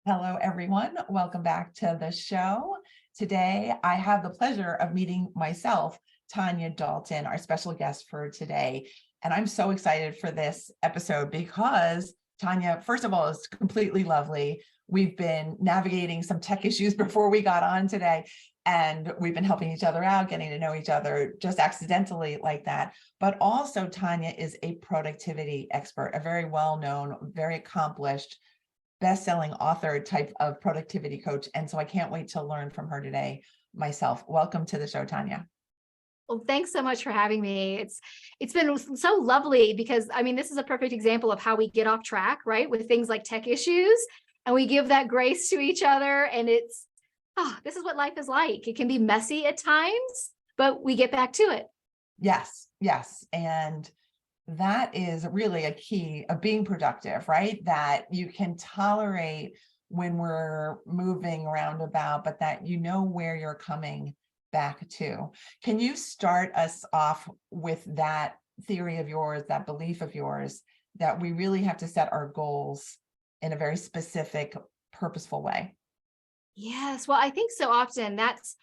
Hello, everyone. Welcome back to the show. Today, I have the pleasure of meeting myself, Tanya Dalton, our special guest for today. And I'm so excited for this episode because Tanya, first of all, is completely lovely. We've been navigating some tech issues before we got on today, and we've been helping each other out, getting to know each other just accidentally like that. But also, Tanya is a productivity expert, a very well-known, very accomplished, best-selling author type of productivity coach. And so I can't wait to learn from her today myself. Welcome to the show, Tanya. Well, thanks so much for having me. It's been so lovely because this is a perfect example of how we get off track, right? With things like tech issues, and we give that grace to each other. And this is what life is like. It can be messy at times, but we get back to it. Yes. And that is really a key of being productive, right? That you can tolerate when we're moving roundabout, but that you know where you're coming back to. Can you start us off with that theory of yours, that belief of yours, that we really have to set our goals in a very specific, purposeful way? Yes. Well, I think so often that's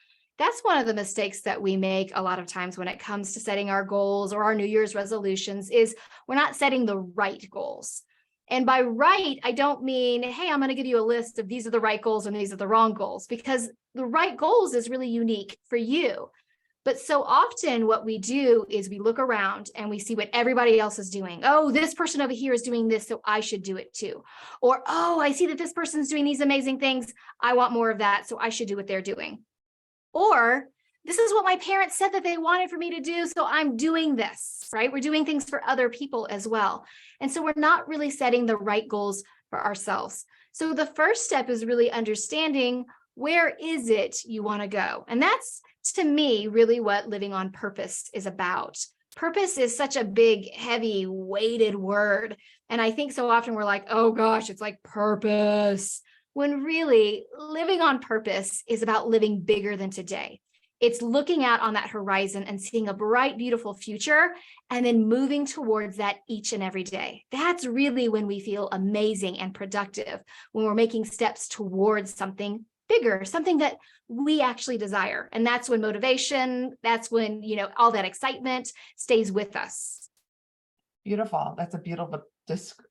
one of the mistakes that we make a lot of times when it comes to setting our goals or our New Year's resolutions is we're not setting the right goals. And by right, I don't mean, hey, I'm going to give you a list of these are the right goals and these are the wrong goals, because the right goals is really unique for you. But so often what we do is we look around and we see what everybody else is doing. Oh, this person over here is doing this, so I should do it too. Or, oh, I see that this person's doing these amazing things. I want more of that, so I should do what they're doing. Or this is what my parents said that they wanted for me to do, so I'm doing this, right? We're doing things for other people as well. And so we're not really setting the right goals for ourselves. So the first step is really understanding, where is it you want to go? And that's, to me, really what living on purpose is about. Purpose is such a big, heavy, weighted word. And I think so often we're like, oh gosh, it's like purpose. When really living on purpose is about living bigger than today. It's looking out on that horizon and seeing a bright, beautiful future, and then moving towards that each and every day. That's really when we feel amazing and productive, when we're making steps towards something bigger, something that we actually desire. And that's when motivation, that's when, all that excitement stays with us. Beautiful. That's a beautiful,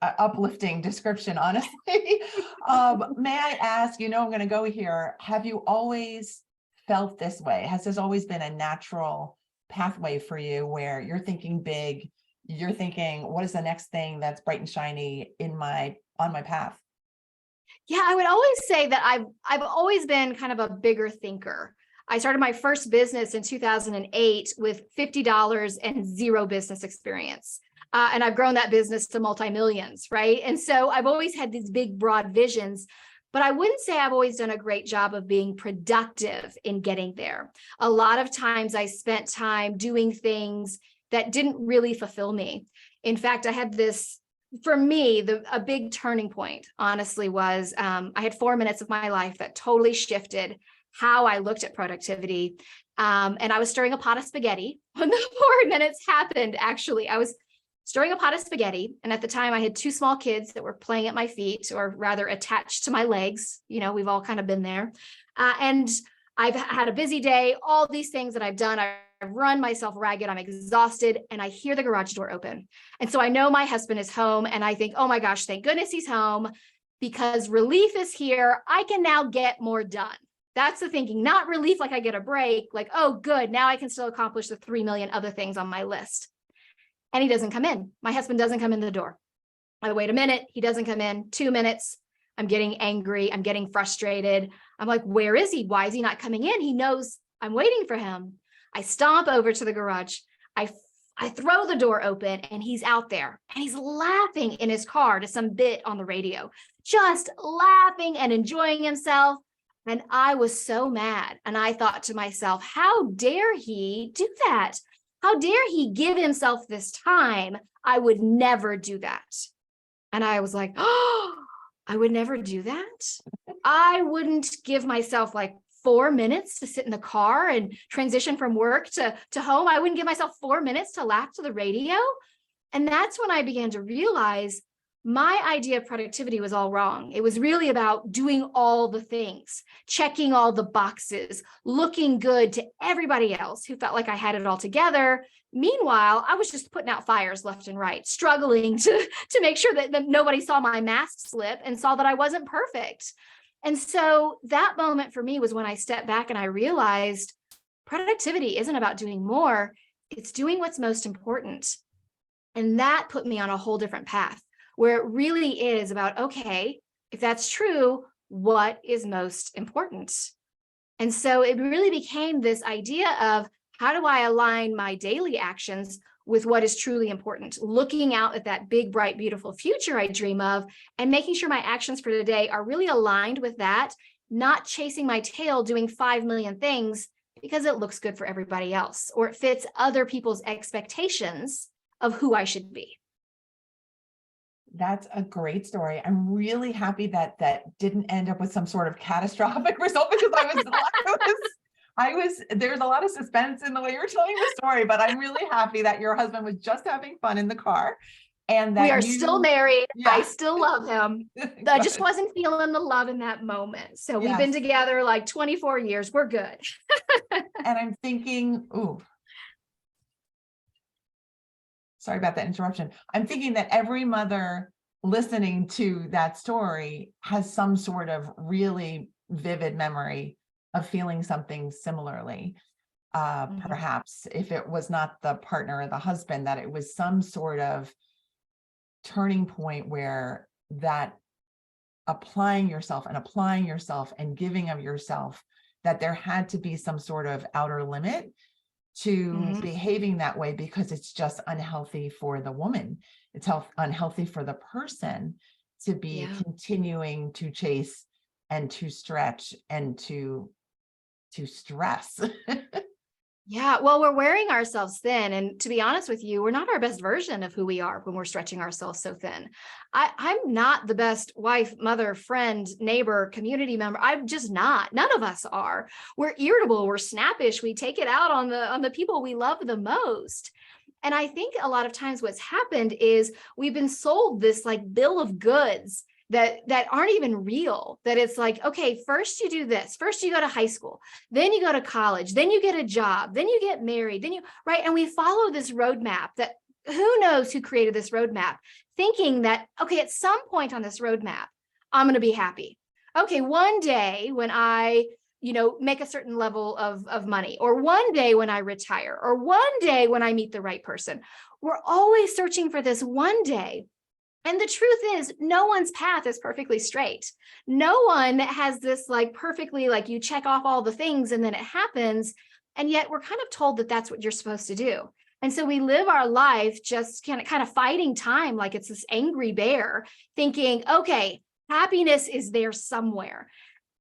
uplifting description, honestly. May I ask, I'm going to go here. Have you always felt this way? Has this always been a natural pathway for you where you're thinking big, you're thinking, what is the next thing that's bright and shiny on my path? Yeah, I would always say that I've always been kind of a bigger thinker. I started my first business in 2008 with $50 and zero business experience. And I've grown that business to multi-millions, right? And so I've always had these big, broad visions, but I wouldn't say I've always done a great job of being productive in getting there. A lot of times I spent time doing things that didn't really fulfill me. In fact, I had this, for me, a big turning point, honestly, was I had 4 minutes of my life that totally shifted how I looked at productivity. And I was stirring a pot of spaghetti when the 4 minutes happened, actually. I was stirring a pot of spaghetti. And at the time I had 2 small kids that were playing at my feet, or rather attached to my legs. We've all kind of been there. And I've had a busy day, all these things that I've done. I've run myself ragged. I'm exhausted. And I hear the garage door open. And so I know my husband is home, and I think, oh my gosh, thank goodness he's home, because relief is here. I can now get more done. That's the thinking, not relief like I get a break, like, oh, good, now I can still accomplish the 3 million other things on my list. And he doesn't come in. My husband doesn't come in the door. I wait a minute. He doesn't come in. 2 minutes. I'm getting angry. I'm getting frustrated. I'm like, where is he? Why is he not coming in? He knows I'm waiting for him. I stomp over to the garage. I throw the door open, and he's out there, and he's laughing in his car to some bit on the radio, just laughing and enjoying himself. And I was so mad. And I thought to myself, how dare he do that? How dare he give himself this time? I would never do that. And I was like, oh, I would never do that. I wouldn't give myself like 4 minutes to sit in the car and transition from work to home. I wouldn't give myself 4 minutes to laugh to the radio. And that's when I began to realize my idea of productivity was all wrong. It was really about doing all the things, checking all the boxes, looking good to everybody else who felt like I had it all together. Meanwhile, I was just putting out fires left and right, struggling to make sure that nobody saw my mask slip and saw that I wasn't perfect. And so that moment for me was when I stepped back and I realized productivity isn't about doing more, it's doing what's most important. And that put me on a whole different path, where it really is about, okay, if that's true, what is most important? And so it really became this idea of, how do I align my daily actions with what is truly important, looking out at that big, bright, beautiful future I dream of, and making sure my actions for today are really aligned with that, not chasing my tail doing 5 million things because it looks good for everybody else, or it fits other people's expectations of who I should be. That's a great story. I'm really happy that that didn't end up with some sort of catastrophic result, because there's a lot of suspense in the way you're telling the story, but I'm really happy that your husband was just having fun in the car, and that we are still married. Yeah. I still love him. I just wasn't feeling the love in that moment. So we've been together like 24 years. We're good. And I'm thinking, ooh, sorry about that interruption. I'm thinking that every mother listening to that story has some sort of really vivid memory of feeling something similarly. Perhaps if it was not the partner or the husband, that it was some sort of turning point where that applying yourself and giving of yourself, that there had to be some sort of outer limit to behaving that way, because it's just unhealthy for the woman. It's unhealthy for the person to be continuing to chase and to stretch and to stress. Yeah, well, we're wearing ourselves thin. And to be honest with you, we're not our best version of who we are when we're stretching ourselves so thin. I'm not the best wife, mother, friend, neighbor, community member. I'm just not. None of us are. We're irritable. We're snappish. We take it out on the people we love the most. And I think a lot of times what's happened is we've been sold this like bill of goods that aren't even real, that it's like, okay, first you do this, first you go to high school, then you go to college, then you get a job, then you get married, then you, right? And we follow this roadmap that who knows who created this roadmap, thinking that, okay, at some point on this roadmap, I'm going to be happy. Okay, one day when I, make a certain level of money, or one day when I retire, or one day when I meet the right person, we're always searching for this one day. And the truth is, no one's path is perfectly straight. No one has this like perfectly, like you check off all the things and then it happens. And yet we're kind of told that that's what you're supposed to do. And so we live our life just kind of fighting time like it's this angry bear, thinking, okay, happiness is there somewhere.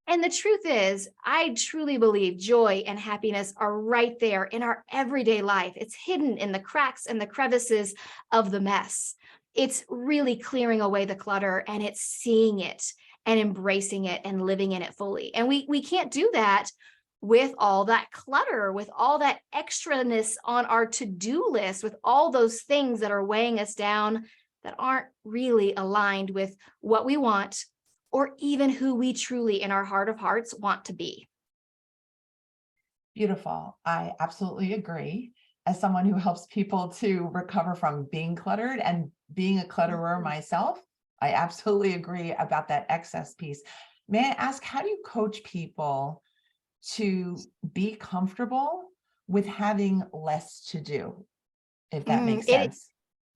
And the truth is, I truly believe joy and happiness are right there in our everyday life. It's hidden in the cracks and the crevices of the mess. It's really clearing away the clutter, and it's seeing it and embracing it and living in it fully. And we can't do that with all that clutter, with all that extraness on our to-do list, with all those things that are weighing us down that aren't really aligned with what we want, or even who we truly in our heart of hearts want to be. Beautiful. I absolutely agree. As someone who helps people to recover from being cluttered and being a clutterer myself, I absolutely agree about that excess piece. May I ask, how do you coach people to be comfortable with having less to do, if that makes sense?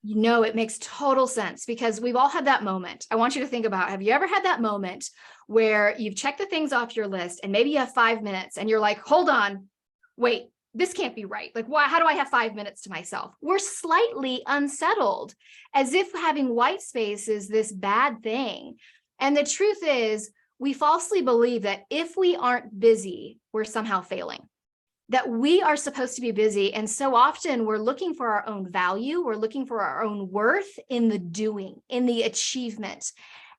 It makes total sense, because we've all had that moment. I want you to think about, have you ever had that moment where you've checked the things off your list and maybe you have 5 minutes and you're like, hold on, wait, this can't be right. Like, why? How do I have 5 minutes to myself? We're slightly unsettled, as if having white space is this bad thing. And the truth is, we falsely believe that if we aren't busy, we're somehow failing, that we are supposed to be busy. And so often we're looking for our own value. We're looking for our own worth in the doing, in the achievement.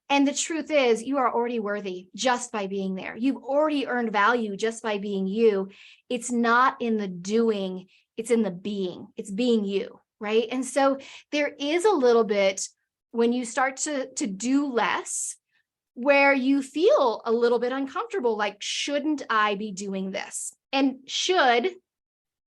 And the truth is, you are already worthy just by being there. You've already earned value just by being you. It's not in the doing, it's in the being. It's being you, right? And so there is a little bit when you start to do less, where you feel a little bit uncomfortable, like, shouldn't I be doing this? And should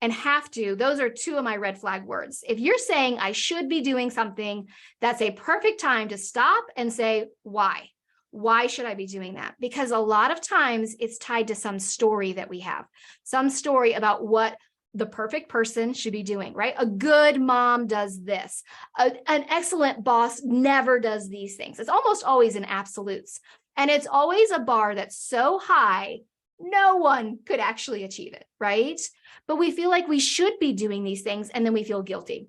and have to, those are two of my red flag words. If you're saying I should be doing something, that's a perfect time to stop and say, why? Why should I be doing that? Because a lot of times it's tied to some story that we have, some story about what the perfect person should be doing, right? A good mom does this. An excellent boss never does these things. It's almost always in absolutes. And it's always a bar that's so high, no one could actually achieve it, right? But we feel like we should be doing these things, and then we feel guilty.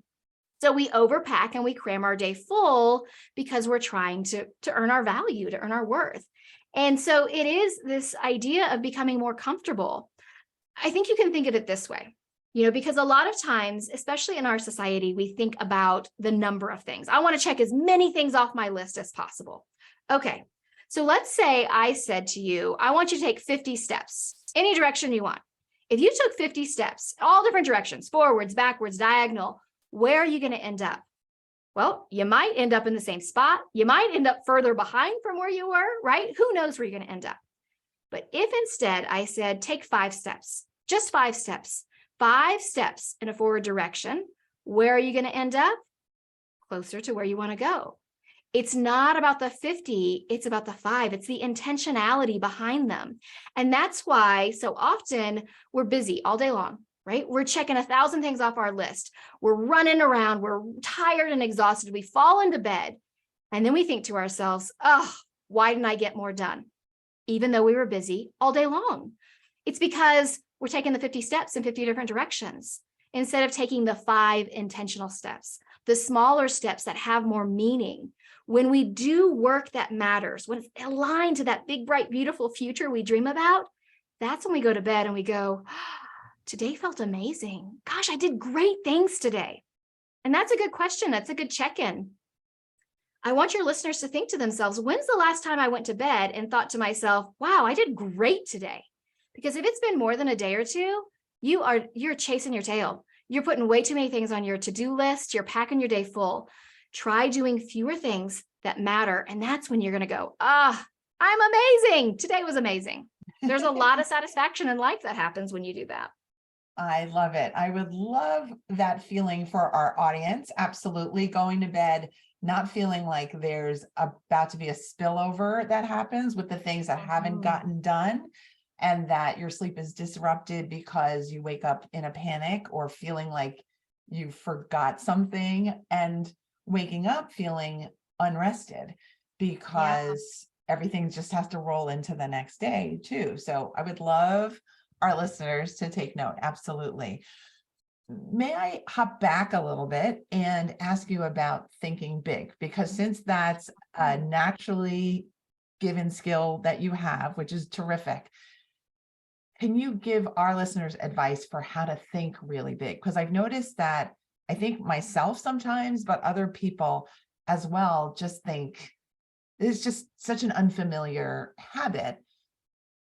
So we overpack and we cram our day full because we're trying to earn our value, to earn our worth. And so it is this idea of becoming more comfortable. I think you can think of it this way, because a lot of times, especially in our society, we think about the number of things. I want to check as many things off my list as possible. Okay, so let's say I said to you, I want you to take 50 steps, any direction you want. If you took 50 steps, all different directions, forwards, backwards, diagonal, where are you going to end up? Well, you might end up in the same spot. You might end up further behind from where you were, right? Who knows where you're going to end up? But if instead I said, take 5 steps, just 5 steps in a forward direction, where are you going to end up? Closer to where you want to go. It's not about the 50, it's about the 5. It's the intentionality behind them. And that's why so often we're busy all day long, right? We're checking 1,000 things off our list. We're running around. We're tired and exhausted. We fall into bed. And then we think to ourselves, oh, why didn't I get more done? Even though we were busy all day long. It's because we're taking the 50 steps in 50 different directions instead of taking the 5 intentional steps, the smaller steps that have more meaning. When we do work that matters, when it's aligned to that big, bright, beautiful future we dream about, that's when we go to bed and we go, today felt amazing. Gosh, I did great things today. And that's a good question. That's a good check-in. I want your listeners to think to themselves, when's the last time I went to bed and thought to myself, wow, I did great today? Because if it's been more than a day or two, you're chasing your tail. You're putting way too many things on your to-do list. You're packing your day full. Try doing fewer things that matter. And that's when you're going to go, I'm amazing. Today was amazing. There's a lot of satisfaction in life that happens when you do that. I love it. I would love that feeling for our audience. Absolutely. Going to bed, not feeling like there's about to be a spillover that happens with the things that haven't gotten done, and that your sleep is disrupted because you wake up in a panic or feeling like you forgot something, and waking up feeling unrested because everything just has to roll into the next day too. So I would love our listeners to take note. Absolutely. May I hop back a little bit and ask you about thinking big? Because since that's a naturally given skill that you have, which is terrific, can you give our listeners advice for how to think really big? Because I've noticed that I think myself sometimes, but other people as well, just think it's just such an unfamiliar habit.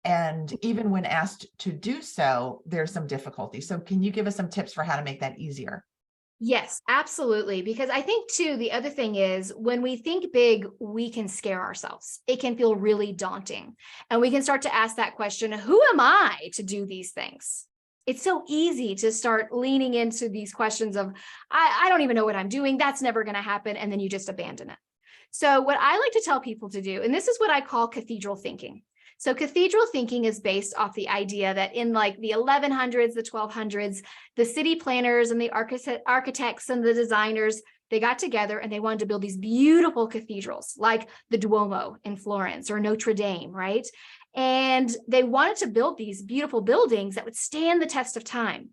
And even when asked to do so, there's some difficulty. So can you give us some tips for how to make that easier? Yes, absolutely. Because I think too, the other thing is when we think big, we can scare ourselves. It can feel really daunting. And we can start to ask that question, who am I to do these things? It's so easy to start leaning into these questions of, I don't even know what I'm doing. That's never going to happen. And then you just abandon it. So what I like to tell people to do, and this is what I call cathedral thinking. So cathedral thinking is based off the idea that in like the 1100s, the 1200s, the city planners and the architects and the designers, they got together and they wanted to build these beautiful cathedrals like the Duomo in Florence or Notre Dame, right? And they wanted to build these beautiful buildings that would stand the test of time.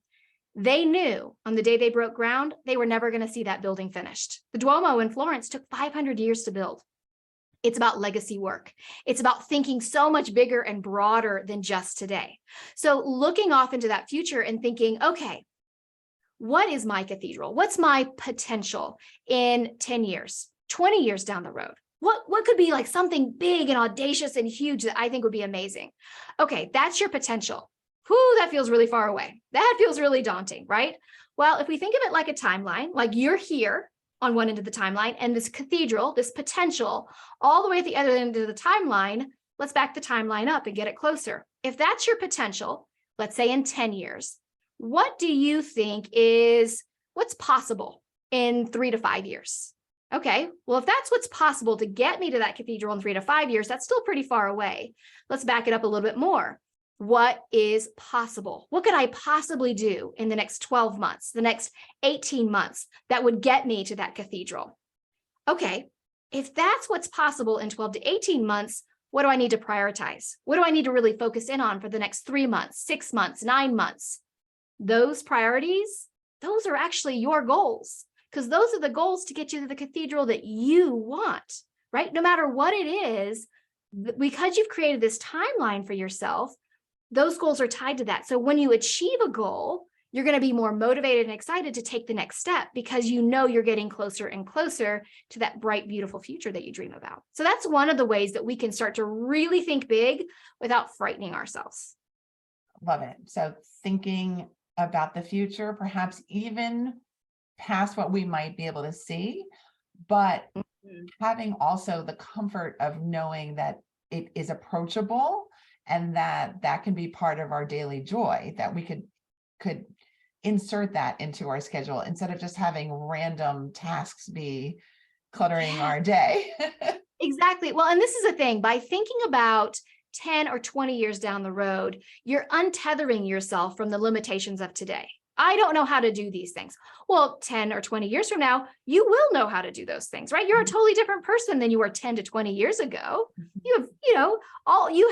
They knew on the day they broke ground, they were never going to see that building finished. The Duomo in Florence took 500 years to build. It's about legacy work. It's about thinking so much bigger and broader than just today. So looking off into that future and thinking, okay, what is my cathedral? What's my potential in 10 years, 20 years down the road? What could be like something big and audacious and huge that I think would be amazing? Okay, that's your potential. Whew, that feels really far away. That feels really daunting, right? Well, if we think of it like a timeline, like you're here on one end of the timeline and this cathedral, this potential, all the way at the other end of the timeline. Let's back the timeline up and get it closer. If that's your potential, let's say in 10 years, what do you think is what's possible in 3 to 5 years? Okay, well, if that's what's possible to get me to that cathedral in 3 to 5 years, that's still pretty far away. Let's back it up a little bit more. What is possible? What could I possibly do in the next 12 months, the next 18 months that would get me to that cathedral? Okay, if that's what's possible in 12 to 18 months, what do I need to prioritize? What do I need to really focus in on for the next 3 months, 6 months, 9 months? Those priorities, those are actually your goals, because those are the goals to get you to the cathedral that you want, right? No matter what it is, because you've created this timeline for yourself, those goals are tied to that. So when you achieve a goal, you're going to be more motivated and excited to take the next step because you know you're getting closer and closer to that bright, beautiful future that you dream about. So that's one of the ways that we can start to really think big without frightening ourselves. Love it. So thinking about the future, perhaps even past what we might be able to see, but having also the comfort of knowing that it is approachable and that can be part of our daily joy, that we could insert that into our schedule instead of just having random tasks be cluttering our day. Exactly. Well, and this is the thing, by thinking about 10 or 20 years down the road, you're untethering yourself from the limitations of today. I don't know how to do these things. Well, 10 or 20 years from now, you will know how to do those things, right? You're a totally different person than you were 10 to 20 years ago. You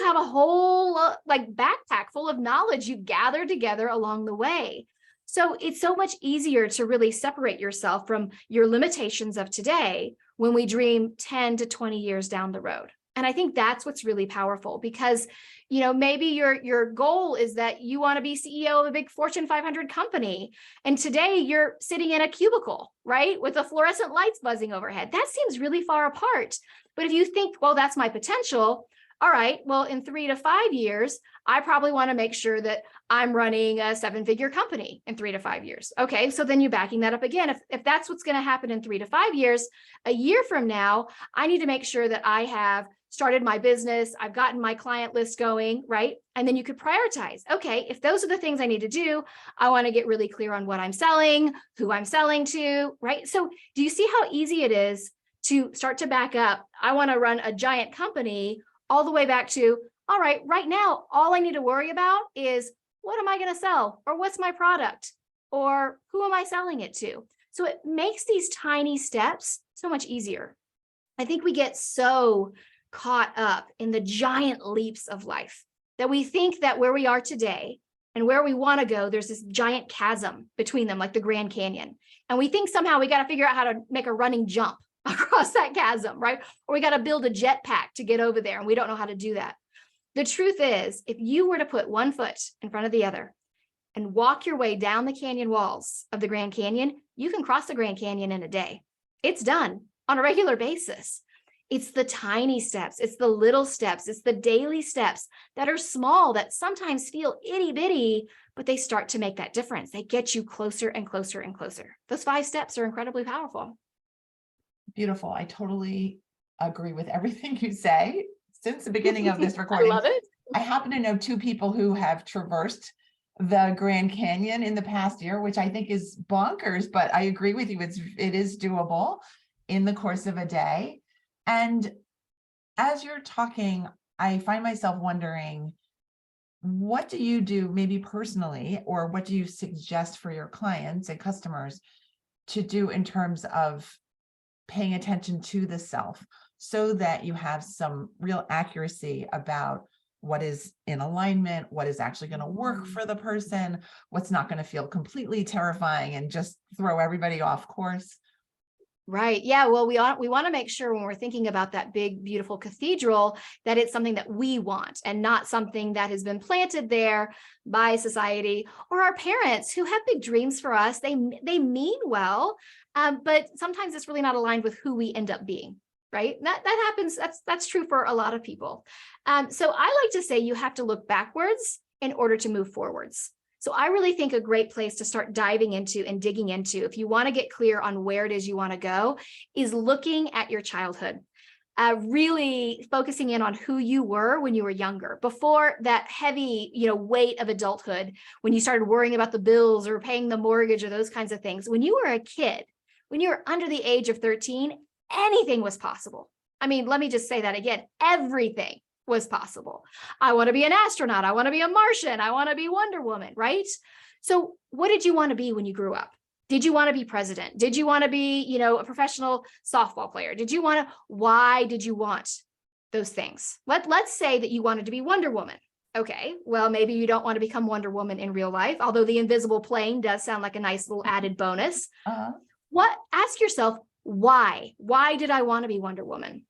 have a whole backpack full of knowledge you've gathered together along the way. So it's so much easier to really separate yourself from your limitations of today when we dream 10 to 20 years down the road. And I think that's what's really powerful because, maybe your goal is that you want to be CEO of a big Fortune 500 company. And today you're sitting in a cubicle, right? With the fluorescent lights buzzing overhead. That seems really far apart. But if you think, well, that's my potential. All right, well, in 3 to 5 years, I probably want to make sure that I'm running a 7-figure company in 3 to 5 years. Okay, so then you're backing that up again. If that's what's going to happen in 3 to 5 years, a year from now, I need to make sure that I have started my business, I've gotten my client list going, right? And then you could prioritize. Okay, if those are the things I need to do, I want to get really clear on what I'm selling, who I'm selling to, right? So do you see how easy it is to start to back up? I want to run a giant company all the way back to, all right, right now, all I need to worry about is what am I going to sell? Or what's my product? Or who am I selling it to? So it makes these tiny steps so much easier. I think we get so caught up in the giant leaps of life that we think that where we are today and where we want to go, there's this giant chasm between them, like the Grand Canyon. And we think somehow we got to figure out how to make a running jump across that chasm, right? Or we got to build a jetpack to get over there. And we don't know how to do that. The truth is, if you were to put one foot in front of the other and walk your way down the canyon walls of the Grand Canyon, you can cross the Grand Canyon in a day. It's done on a regular basis. It's the tiny steps. It's the little steps. It's the daily steps that are small, that sometimes feel itty bitty, but they start to make that difference. They get you closer and closer and closer. Those 5 steps are incredibly powerful. Beautiful. I totally agree with everything you say. Since the beginning of this recording, I love it. I happen to know 2 people who have traversed the Grand Canyon in the past year, which I think is bonkers, but I agree with you. It is doable in the course of a day. And as you're talking, I find myself wondering, what do you do maybe personally, or what do you suggest for your clients and customers to do in terms of paying attention to the self so that you have some real accuracy about what is in alignment, what is actually going to work for the person, what's not going to feel completely terrifying and just throw everybody off course? Right. Yeah. Well, we want to make sure when we're thinking about that big, beautiful cathedral, that it's something that we want and not something that has been planted there by society or our parents who have big dreams for us. They mean well, but sometimes it's really not aligned with who we end up being. Right. That happens. That's true for a lot of people. So I like to say you have to look backwards in order to move forwards. So I really think a great place to start diving into and digging into, if you want to get clear on where it is you want to go, is looking at your childhood. Really focusing in on who you were when you were younger, before that heavy, weight of adulthood, when you started worrying about the bills or paying the mortgage or those kinds of things. When you were a kid, when you were under the age of 13, anything was possible. I mean, let me just say that again, everything was possible. I want to be an astronaut. I want to be a Martian. I want to be Wonder Woman, right? So what did you want to be when you grew up? Did you want to be president? Did you want to be, a professional softball player? Why did you want those things? Let's say that you wanted to be Wonder Woman. Okay, well, maybe you don't want to become Wonder Woman in real life, although the invisible plane does sound like a nice little added bonus. Ask yourself, why? Why did I want to be Wonder Woman?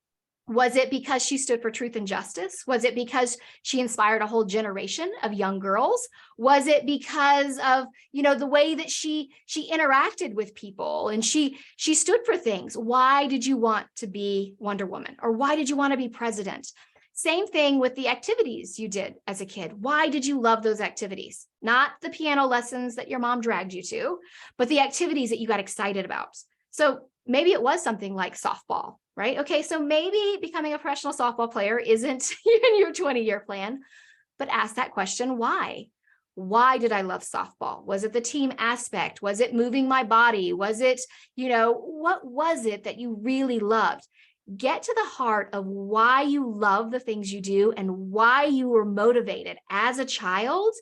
Was it because she stood for truth and justice? Was it because she inspired a whole generation of young girls? Was it because of, the way that she interacted with people and she stood for things? Why did you want to be Wonder Woman? Or why did you want to be president? Same thing with the activities you did as a kid. Why did you love those activities? Not the piano lessons that your mom dragged you to, but the activities that you got excited about. So maybe it was something like softball, right? Okay, so maybe becoming a professional softball player isn't in your 20-year plan, but ask that question, why? Why did I love softball? Was it the team aspect? Was it moving my body? Was it, what was it that you really loved? Get to the heart of why you love the things you do and why you were motivated as a child.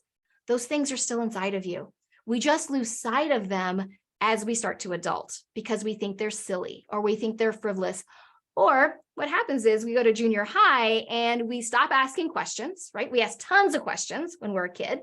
Those things are still inside of you. We just lose sight of them as we start to adult because we think they're silly or we think they're frivolous. Or what happens is we go to junior high and we stop asking questions, right? We ask tons of questions when we're a kid.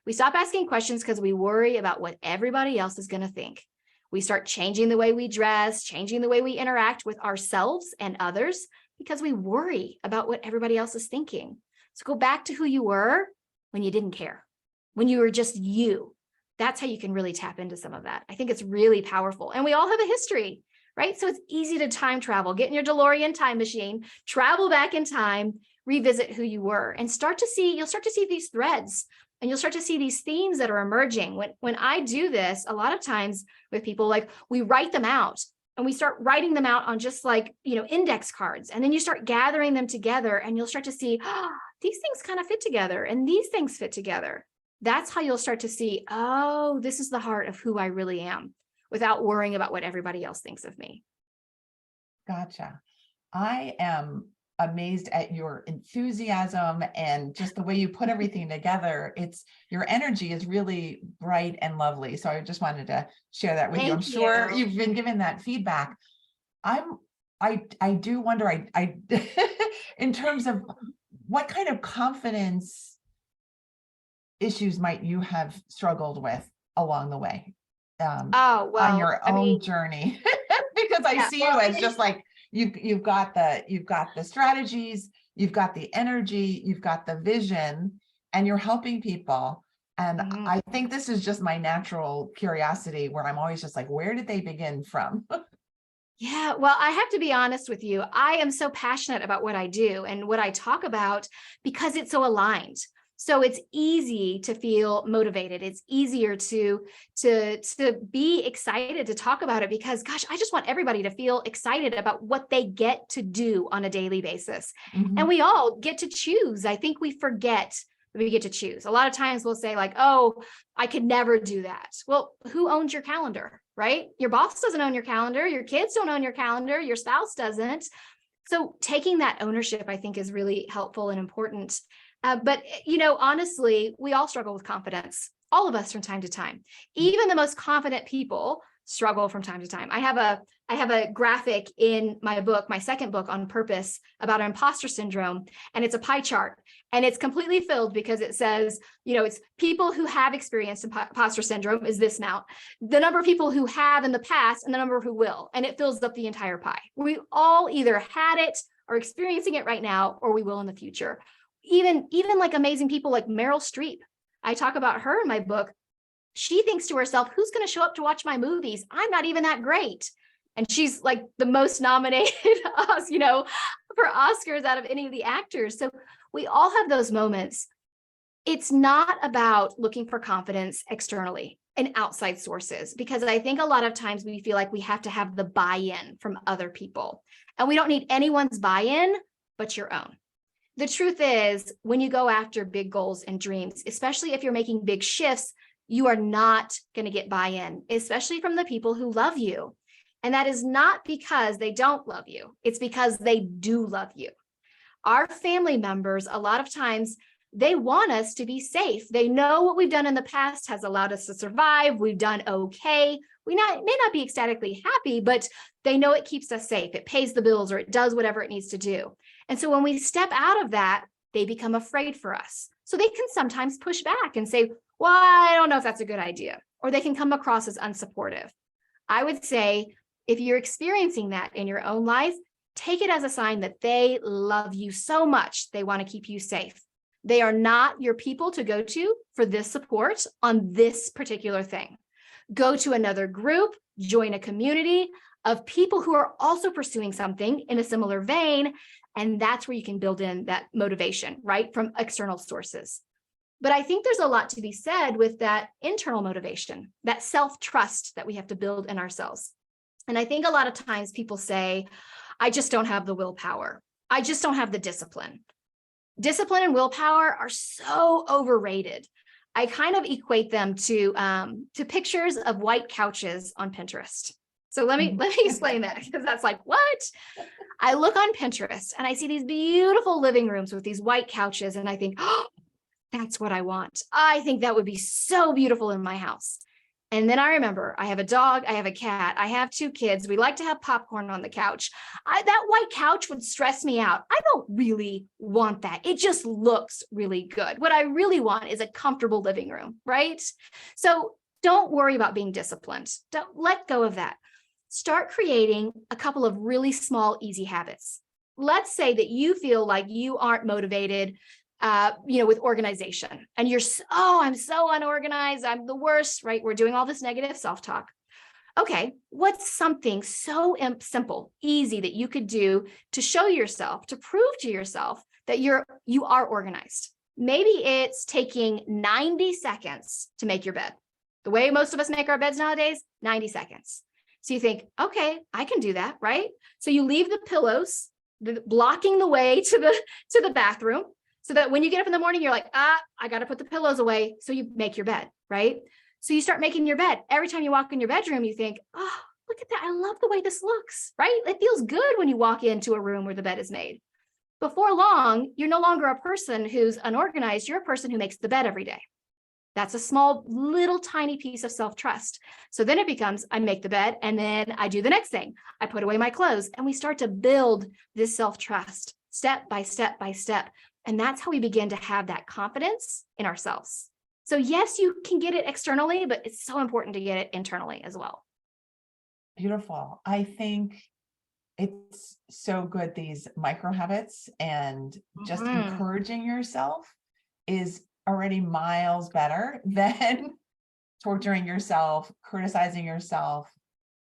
We stop asking questions because we worry about what everybody else is going to think. We start changing the way we dress, changing the way we interact with ourselves and others because we worry about what everybody else is thinking. So go back to who you were when you didn't care, when you were just you. That's how you can really tap into some of that. I think it's really powerful. And we all have a history, right? So it's easy to time travel. Get in your DeLorean time machine, travel back in time, revisit who you were, and you'll start to see these threads. And you'll start to see these themes that are emerging. When I do this, a lot of times with people, like we write them out and we start writing them out on just like, index cards. And then you start gathering them together and you'll start to see, these things kind of fit together and these things fit together. That's how you'll start to see, oh, this is the heart of who I really am without worrying about what everybody else thinks of me. Gotcha. I am amazed at your enthusiasm and just the way you put everything together. Your energy is really bright and lovely. So I just wanted to share that with you. I'm sure you've been given that feedback. I do wonder, in terms of what kind of confidence issues might you have struggled with along the way on your own journey? Because I see you as just like, you've got the strategies, you've got the energy, you've got the vision, and you're helping people. And I think this is just my natural curiosity where I'm always just like, where did they begin from? Yeah, well, I have to be honest with you. I am so passionate about what I do and what I talk about because it's so aligned. So it's easy to feel motivated. It's easier to be excited to talk about it because, gosh, I just want everybody to feel excited about what they get to do on a daily basis. And we all get to choose. I think we forget that we get to choose. A lot of times we'll say like, oh, I could never do that. Well, who owns your calendar, right? Your boss doesn't own your calendar. Your kids don't own your calendar. Your spouse doesn't. So taking that ownership, I think, is really helpful and important. But, honestly, we all struggle with confidence, all of us from time to time. Even the most confident people struggle from time to time. I have a graphic in my book, my second book on purpose, about imposter syndrome, and it's a pie chart. And it's completely filled because it says, it's people who have experienced imposter syndrome is this amount, the number of people who have in the past and the number who will, and it fills up the entire pie. We all either had it or experiencing it right now, or we will in the future. Even like amazing people like Meryl Streep. I talk about her in my book. She thinks to herself, who's going to show up to watch my movies? I'm not even that great. And she's like the most nominated, for Oscars out of any of the actors. So we all have those moments. It's not about looking for confidence externally and outside sources, because I think a lot of times we feel like we have to have the buy-in from other people, and we don't need anyone's buy-in but your own. The truth is, when you go after big goals and dreams, especially if you're making big shifts, you are not going to get buy-in, especially from the people who love you. And that is not because they don't love you. It's because they do love you. Our family members, a lot of times, they want us to be safe. They know what we've done in the past has allowed us to survive. We've done okay. We may not be ecstatically happy, but they know it keeps us safe. It pays the bills, or it does whatever it needs to do. And so when we step out of that, they become afraid for us. So they can sometimes push back and say, well, I don't know if that's a good idea. Or they can come across as unsupportive. I would say, if you're experiencing that in your own life, take it as a sign that they love you so much, they want to keep you safe. They are not your people to go to for this support on this particular thing. Go to another group, join a community of people who are also pursuing something in a similar vein. And that's where you can build in that motivation, right, from external sources. But I think there's a lot to be said with that internal motivation, that self-trust that we have to build in ourselves. And I think a lot of times people say, I just don't have the willpower. I just don't have the discipline. Discipline and willpower are so overrated. I kind of equate them to pictures of white couches on Pinterest. So let me explain that, because that's like, what? I look on Pinterest and I see these beautiful living rooms with these white couches, and I think, oh, that's what I want. I think that would be so beautiful in my house. And then I remember, I have a dog, I have a cat, I have 2 kids. We like to have popcorn on the couch. That white couch would stress me out. I don't really want that. It just looks really good. What I really want is a comfortable living room, right? So don't worry about being disciplined. Don't let go of that. Start creating a couple of really small, easy habits. Let's say that you feel like you aren't motivated with organization, and I'm so unorganized, I'm the worst, right? We're doing all this negative self-talk. Okay, what's something so simple, easy that you could do to show yourself, to prove to yourself that you are organized? Maybe it's taking 90 seconds to make your bed. The way most of us make our beds nowadays, 90 seconds. So you think, okay, I can do that, right? So you leave the pillows blocking the way to the bathroom, so that when you get up in the morning, you're like, I got to put the pillows away. So you make your bed, right? So you start making your bed. Every time you walk in your bedroom, you think, oh, look at that. I love the way this looks, right? It feels good when you walk into a room where the bed is made. Before long, you're no longer a person who's unorganized. You're a person who makes the bed every day. That's a small, little, tiny piece of self-trust. So then it becomes, I make the bed, and then I do the next thing. I put away my clothes, and we start to build this self-trust step by step by step. And that's how we begin to have that confidence in ourselves. So yes, you can get it externally, but it's so important to get it internally as well. Beautiful. I think it's so good, these micro habits, and just encouraging yourself is already miles better than torturing yourself, criticizing yourself,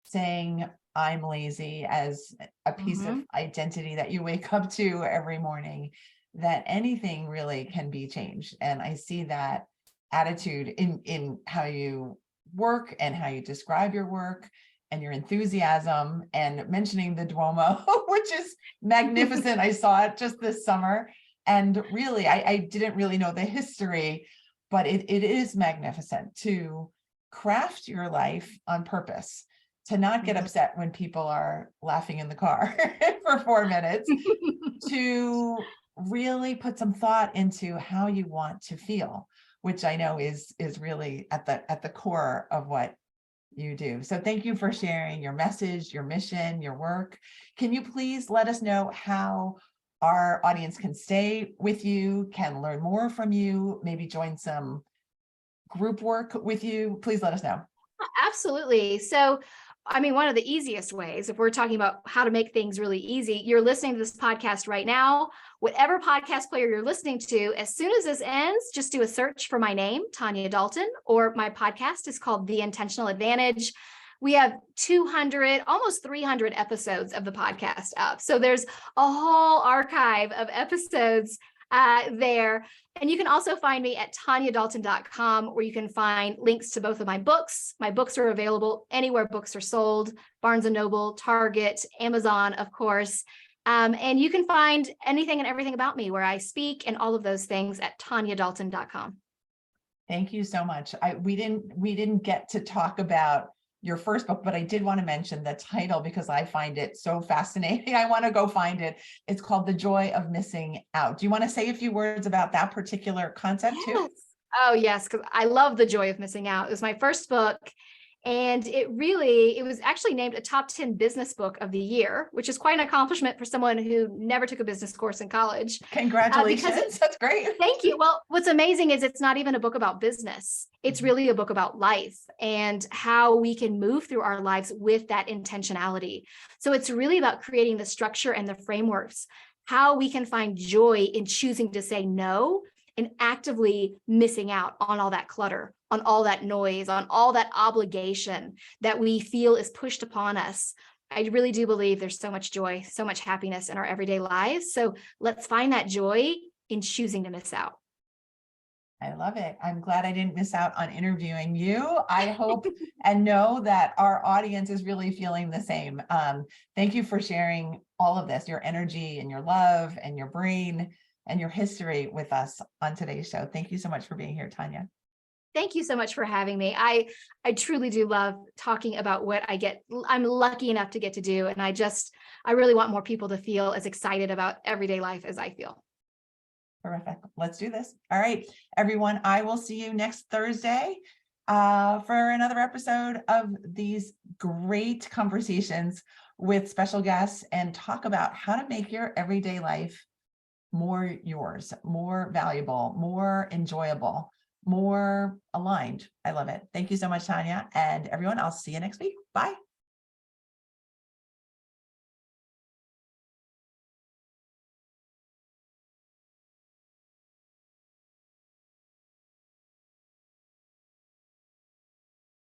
saying I'm lazy as a piece of identity that you wake up to every morning. That anything really can be changed. And I see that attitude in how you work and how you describe your work and your enthusiasm, and mentioning the Duomo, which is magnificent. I saw it just this summer. And really, I didn't really know the history, but it is magnificent to craft your life on purpose, to not get upset when people are laughing in the car for 4 minutes, to really put some thought into how you want to feel, which I know is really at the core of what you do. So thank you for sharing your message, your mission, your work. Can you please let us know how our audience can stay with you, can learn more from you, maybe join some group work with you? Please let us know. Absolutely. So one of the easiest ways, if we're talking about how to make things really easy, you're listening to this podcast right now, whatever podcast player you're listening to, as soon as this ends, just do a search for my name, Tanya Dalton, or my podcast is called The Intentional Advantage. We have 200, almost 300 episodes of the podcast up. So there's a whole archive of episodes there. And you can also find me at TanyaDalton.com, where you can find links to both of my books. My books are available anywhere books are sold, Barnes & Noble, Target, Amazon, of course. And you can find anything and everything about me where I speak and all of those things at TanyaDalton.com. Thank you so much. We didn't get to talk about your first book, but I did want to mention the title because I find it so fascinating. I want to go find it. It's called The Joy of Missing Out. Do you want to say a few words about that particular concept too? Oh, yes, because I love The Joy of Missing Out. It was my first book. And it was actually named a top 10 business book of the year, which is quite an accomplishment for someone who never took a business course in college. Congratulations. That's great. Thank you. Well, what's amazing is it's not even a book about business. It's really a book about life and how we can move through our lives with that intentionality. So it's really about creating the structure and the frameworks, how we can find joy in choosing to say no and actively missing out on all that clutter, on all that noise, on all that obligation that we feel is pushed upon us. I really do believe there's so much joy, so much happiness in our everyday lives. So let's find that joy in choosing to miss out. I love it. I'm glad I didn't miss out on interviewing you. I hope and know that our audience is really feeling the same. Thank you for sharing all of this, your energy and your love and your brain and your history with us on today's show. Thank you so much for being here, Tanya. Thank you so much for having me. I truly do love talking about what I'm lucky enough to get to do. And I really want more people to feel as excited about everyday life as I feel. Terrific. Let's do this. All right, everyone. I will see you next Thursday for another episode of these great conversations with special guests and talk about how to make your everyday life more yours, more valuable, more enjoyable, more aligned. I love it. Thank you so much, Tanya. And everyone, I'll see you next week. Bye.